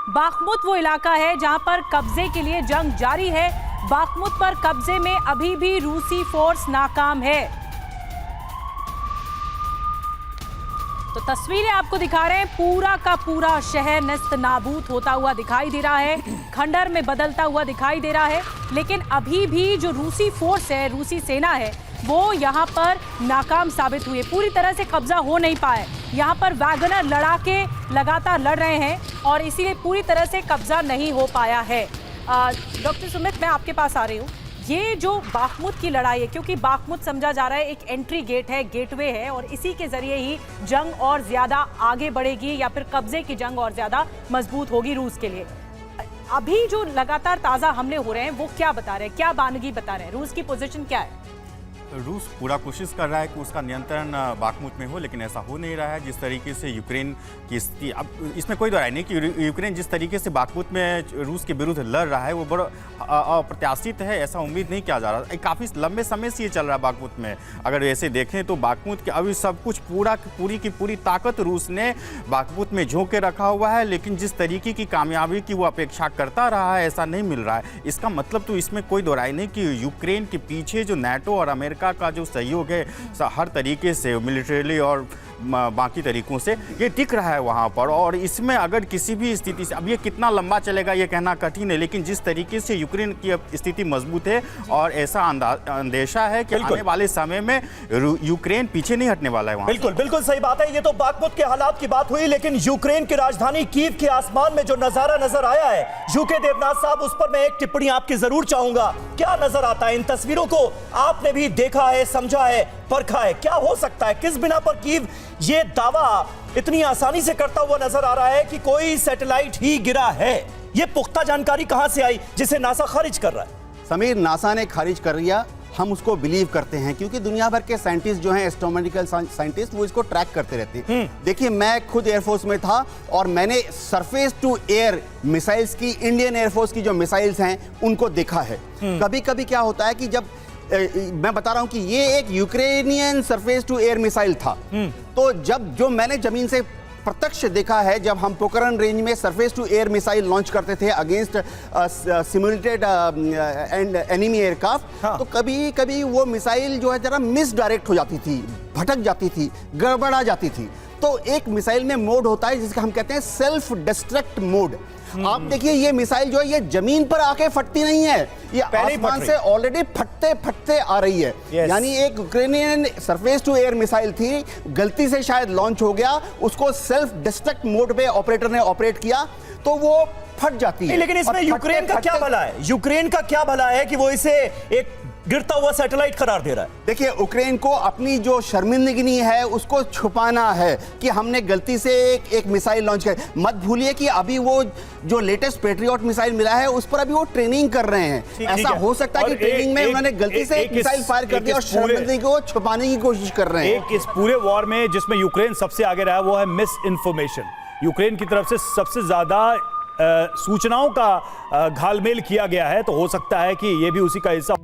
Bakhmut वो इलाका है जहां पर कब्जे के लिए जंग जारी है। बाखमुत पर कब्जे में अभी भी रूसी फोर्स नाकाम है। तो तस्वीरें आपको दिखा रहे हैं, पूरा का पूरा शहर नेस्त नाबूद होता हुआ दिखाई दे रहा है, खंडर में बदलता हुआ दिखाई दे रहा है। लेकिन अभी भी जो रूसी फोर्स है, रूसी सेना है, वो यहाँ पर नाकाम साबित हुई है, पूरी तरह से कब्जा हो नहीं पाए। यहाँ पर वैगनर लड़ाके लगातार लड़ रहे हैं और इसीलिए पूरी तरह से कब्जा नहीं हो पाया है। डॉक्टर सुमित, मैं आपके पास आ रही हूँ। ये जो बाखमुत की लड़ाई है, क्योंकि बाखमुत समझा जा रहा है एक एंट्री गेट है, गेटवे है, और इसी के जरिए ही जंग और ज्यादा आगे बढ़ेगी या फिर कब्जे की जंग और ज्यादा मजबूत होगी रूस के लिए। अभी जो लगातार ताजा हमले हो रहे हैं वो क्या बता रहे हैं, क्या बानगी बता रहे हैं, रूस की पोजीशन क्या है? रूस पूरा कोशिश कर रहा है कि उसका नियंत्रण बाखमुत में हो, लेकिन ऐसा हो नहीं रहा है। जिस तरीके से यूक्रेन की स्थिति, अब इसमें कोई राय नहीं कि यूक्रेन जिस तरीके से बाखमुत में रूस के विरुद्ध लड़ रहा है वो बड़ा अप्रत्याशित है, ऐसा उम्मीद नहीं किया जा रहा। काफ़ी लंबे समय से ये चल रहा है बाखमुत में। अगर ऐसे देखें तो बाखमुत के अभी सब कुछ पूरी की पूरी ताकत रूस ने बाखमुत में झोंक के रखा हुआ है, लेकिन जिस तरीके की कामयाबी की वो अपेक्षा करता रहा है ऐसा नहीं मिल रहा है। इसका मतलब तो इसमें कोई दो राय नहीं कि यूक्रेन के पीछे जो नाटो और अमेरिका का जो सहयोग है हर तरीके से मिलिट्रीली और बाकी तरीकों से ये टिक रहा है वहाँ पर। और इसमें अगर किसी भी स्थिति से, अब ये कितना लंबा चलेगा ये कहना कठिन है, लेकिन जिस तरीके से यूक्रेन की स्थिति मजबूत है और ऐसा अंदेशा है कि आने वाले समय में यूक्रेन पीछे नहीं हटने वाला है वहाँ। बिल्कुल सही बात है। ये तो बाखमुत के हालात की बात हुई, लेकिन यूक्रेन की राजधानी कीव के आसमान में जो नजारा नजर आया है, यूके देवनाथ साहब, उस पर मैं एक टिप्पणी आपकी जरूर चाहूंगा। क्या नजर आता है? इन तस्वीरों को आपने भी देखा है, समझा है, परखा है। क्या हो सकता है, किस बिना पर कीव ये दावा इतनी आसानी से करता हुआ नजर आ रहा है कि कोई सैटेलाइट ही गिरा है? ये पुख्ता जानकारी कहां से आई जिसे नासा खारिज कर रहा है? समीर, नासा ने खारिज कर दिया, हम उसको बिलीव करते हैं क्योंकि दुनिया भर के साइंटिस्ट जो हैं, एस्ट्रोनॉमिकल साइंटिस्ट, वो इसको ट्रैक करते रहते हैं। देखिए, मैं खुद एयरफोर्स में था और मैंने सरफेस टू एयर मिसाइल्स की, इंडियन एयरफोर्स की जो मिसाइल्स हैं उनको देखा है। कभी कभी क्या होता है कि जब मैं बता रहा हूं कि ये एक Ukrainian surface to air missile था, तो जो मैंने जमीन से प्रत्यक्ष देखा है, जब हम पोखरण रेंज में surface to air missile launch करते थे against simulated and enemy aircraft, तो कभी कभी वो मिसाइल जो है जरा मिस डायरेक्ट हो जाती थी, भटक जाती थी, गड़बड़ा जाती थी। तो एक मिसाइल में मोड होता है जिसका हम कहते हैं सेल्फ डिस्ट्रक्ट मोड। आप देखिए, ये मिसाइल जो है ये जमीन पर आके फटती नहीं है, ये आसमान से ऑलरेडी फटते फटते आ रही है। यानी एक Ukrainian surface to air missile थी, गलती से शायद लॉन्च हो गया, उसको सेल्फ डिस्ट्रक्ट मोड पे ऑपरेटर ने ऑपरेट किया तो वो फट जाती है। लेकिन इसमें यूक्रेन का क्या भला है? यूक्रेन का क्या भला है कि वो इसे एक गिरता हुआ सैटेलाइट करार दे रहा है? देखिए, यूक्रेन को अपनी जो शर्मिंदगी है उसको छुपाना है कि हमने गलती से एक मिसाइल लॉन्च कर। मत भूलिए कि अभी वो जो लेटेस्ट पेट्रियट मिसाइल मिला है उस पर अभी वो ट्रेनिंग कर रहे हैं। ऐसा हो सकता है कि ट्रेनिंग में उन्होंने गलती से एक मिसाइल फायर कर दिया और शर्मिंदगी को छुपाने की कोशिश कर रहे हैं। इस पूरे वॉर में जिसमें यूक्रेन सबसे आगे रहा वो है मिस इन्फॉर्मेशन। यूक्रेन की तरफ से सबसे ज्यादा सूचनाओं का घालमेल किया गया है, तो हो सकता है कि ये भी उसी का हिस्सा